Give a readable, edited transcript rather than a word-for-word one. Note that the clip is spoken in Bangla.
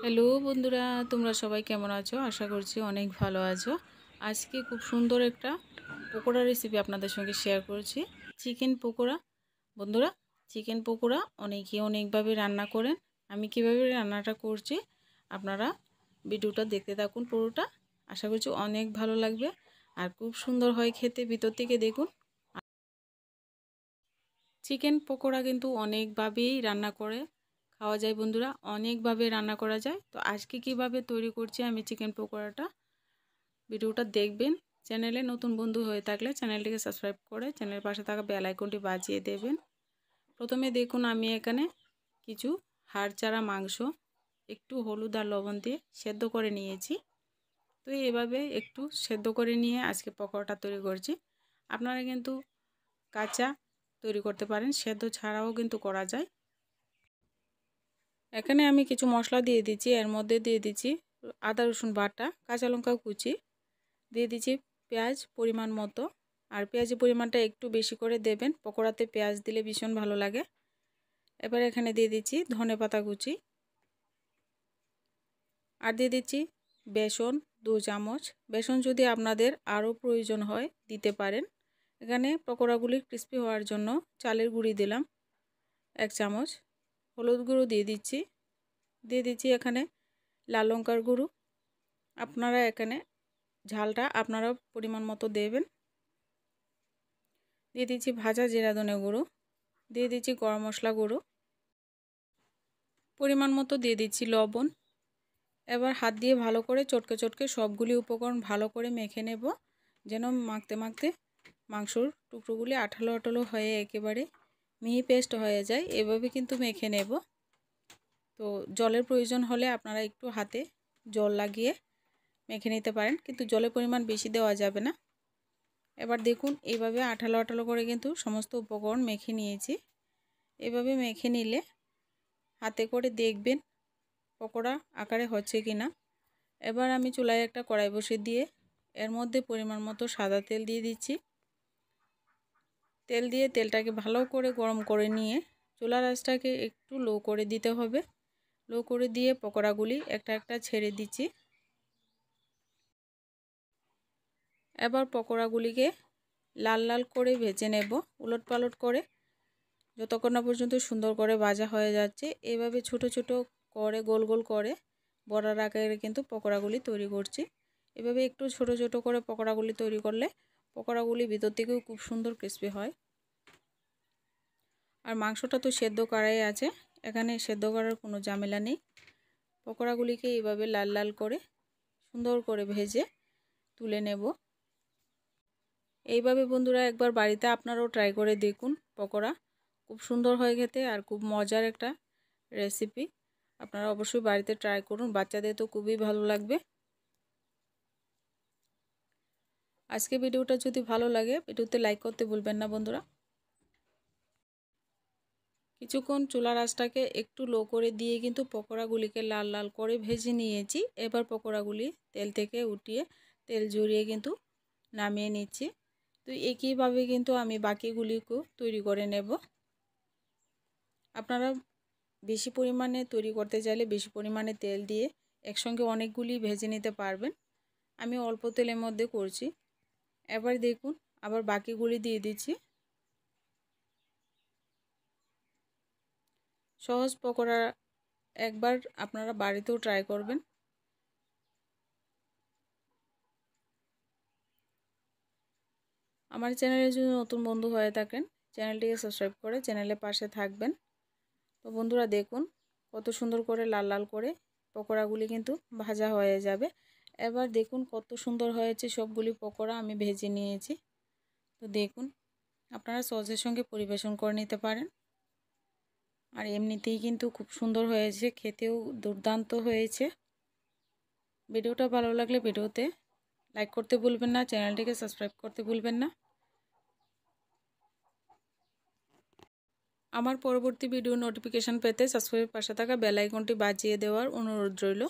হ্যালো বন্ধুরা, তোমরা সবাই কেমন আছো? আশা করছি অনেক ভালো আছো। আজকে খুব সুন্দর একটা পকোড়া রেসিপি আপনাদের সঙ্গে শেয়ার করছি। চিকেন পকোড়া। বন্ধুরা, চিকেন পকোড়া অনেকেই অনেকভাবে রান্না করেন। আমি কিভাবে রান্নাটা করছি আপনারা ভিডিওটা দেখতে থাকুন পুরোটা। আশা করছি অনেক ভালো লাগবে আর খুব সুন্দর হয় খেতে। ভিতর থেকে দেখুন। চিকেন পকোড়া কিন্তু অনেকভাবেই রান্না করে খাওয়া যায় বন্ধুরা, অনেকভাবে রান্না করা যায়। তো আজকে কিভাবে তৈরি করছি আমি চিকেন পকোড়াটা, ভিডিওটা দেখবেন। চ্যানেলে নতুন বন্ধু হয়ে থাকলে চ্যানেলটিকে সাবস্ক্রাইব করে চ্যানেলের পাশে থাকা বেল আইকনটি বাজিয়ে দেবেন। প্রথমে দেখুন আমি এখানে কিছু হাড় ছাড়া মাংস একটু হলুদ আর লবণ দিয়ে সেদ্ধ করে নিয়েছি। তো এভাবে একটু সেদ্ধ করে নিয়ে আজকে পকোড়াটা তৈরি করছি। আপনারা কিন্তু কাঁচা তৈরি করতে পারেন, সেদ্ধ ছাড়াও কিন্তু করা যায়। এখানে আমি কিছু মশলা দিয়ে দিচ্ছি। এর মধ্যে দিয়ে দিচ্ছি আদা রসুন বাটা, কাঁচা লঙ্কা কুচি, দিয়ে দিচ্ছি পেঁয়াজ পরিমাণ মতো। আর পেঁয়াজের পরিমাণটা একটু বেশি করে দেবেন, পকোড়াতে পেঁয়াজ দিলে ভীষণ ভালো লাগে। এবার এখানে দিয়ে দিচ্ছি ধনেপাতা কুচি, আর দিয়ে দিচ্ছি বেসন 2 চামচ। বেসন যদি আপনাদের আরও প্রয়োজন হয় দিতে পারেন। এখানে পকোড়াগুলি ক্রিস্পি হওয়ার জন্য চালের গুঁড়ি দিলাম 1 চামচ। হলুদ গুঁড়ো দিয়ে দিচ্ছি এখানে লাল লঙ্কার গুঁড়ো। আপনারা এখানে ঝালটা আপনারা পরিমাণ মতো দেবেন। দিয়ে দিচ্ছি ভাজা জিরা ধনে গুঁড়ো, দিয়ে দিচ্ছি গরম মশলা গুঁড়ো, পরিমাণ মতো দিয়ে দিচ্ছি লবণ। এবার হাত দিয়ে ভালো করে চটকে চটকে সবগুলি উপকরণ ভালো করে মেখে নেব, যেন মাখতে মাখতে মাংসর টুকরোগুলি আঠালো আঠালো হয়ে একেবারে মিহি পেস্ট হয়ে যায়। এভাবে কিন্তু মেখে নেব। তো জলের প্রয়োজন হলে আপনারা একটু হাতে জল লাগিয়ে মেখে নিতে পারেন, কিন্তু জলের পরিমাণ বেশি দেওয়া যাবে না। এবার দেখুন এইভাবে আঠালো আঠালো করে কিন্তু সমস্ত উপকরণ মেখে নিয়েছি। এভাবে মেখে নিলে হাতে করে দেখবেন পকোড়া আকারে হচ্ছে কি না। এবার আমি চুলায় একটা কড়াই বসিয়ে দিয়ে এর মধ্যে পরিমাণ মতো সাদা তেল দিয়ে দিচ্ছি। তেল দিয়ে তেলটাকে ভালো করে গরম করে নিয়ে চুলার আঁচটাকে একটু লো করে দিতে হবে। লো করে দিয়ে পকোড়াগুলি একটা একটা ছেড়ে দিচ্ছি। এবার পকোড়াগুলিকে লাল লাল করে ভেজে নেব, উলট পালট করে, যতক্ষণ না পর্যন্ত সুন্দর করে ভাজা হয়ে যাচ্ছে। এভাবে ছোট ছোট করে গোল গোল করে বড়ার আকারে কিন্তু পকোড়াগুলি তৈরি করছি। এভাবে একটু ছোট ছোট করে পকোড়াগুলি তৈরি করলে পকোড়াগুলি ভিতর থেকেও খুব সুন্দর ক্রিস্পি হয়। আর মাংসটা তো সেদ্ধ করাই আছে, এখানে সেদ্ধ করার কোনো ঝামেলা নেই। পকোড়াগুলিকে এইভাবে লাল লাল করে সুন্দর করে ভেজে তুলে নেব। এইভাবে বন্ধুরা একবার বাড়িতে আপনারাও ট্রাই করে দেখুন। পকোড়া খুব সুন্দর হয় খেতে আর খুব মজার একটা রেসিপি। আপনারা অবশ্যই বাড়িতে ট্রাই করুন, বাচ্চাদের তো খুবই ভালো লাগবে। আজকে ভিডিওটা যদি ভালো লাগে ভিডিওতে লাইক করতে ভুলবেন না বন্ধুরা। কিছুক্ষণ চুলার আঁচটাকে একটু লো করে দিয়ে কিন্তু পকোড়াগুলিকে লাল লাল করে ভেজে নিয়েছি। এবার পকোড়াগুলি তেল থেকে উঠিয়ে তেল ঝরিয়ে কিন্তু নামিয়ে নিচ্ছি। তো একইভাবে কিন্তু আমি বাকিগুলিকেও তৈরি করে নেব। আপনারা বেশি পরিমাণে তৈরি করতে চাইলে বেশি পরিমাণে তেল দিয়ে একসঙ্গে অনেকগুলি ভেজে নিতে পারবেন। আমি অল্প তেলের মধ্যে করছি। এবার দেখুন আবার বাকিগুলি দিয়ে দিচ্ছি। সহজ পকোড়া একবার আপনারা বাড়িতেও ট্রাই করবেন। আমার চ্যানেলে যদি নতুন বন্ধু হয়ে থাকেন চ্যানেলটিকে সাবস্ক্রাইব করে চ্যানেলের পাশে থাকবেন। তো বন্ধুরা দেখুন কত সুন্দর করে লাল লাল করে পকোড়াগুলি কিন্তু ভাজা হয়ে যাবে। এবার দেখুন কত সুন্দর হয়েছে, সবগুলি পকোড়া আমি ভেজে নিয়েছি। তো দেখুন আপনারা সসের সঙ্গে পরিবেশন করে নিতে পারেন। আর এমনিতেই কিন্তু খুব সুন্দর হয়েছে, খেতেও দুর্দান্ত হয়েছে। ভিডিওটা ভালো লাগলে ভিডিওতে লাইক করতে ভুলবেন না, চ্যানেলটিকে সাবস্ক্রাইব করতে ভুলবেন না। আমার পরবর্তী ভিডিও নোটিফিকেশন পেতে সাবস্ক্রাইবের পাশে থাকা বেল আইকনটি বাজিয়ে দেওয়ার অনুরোধ রইল।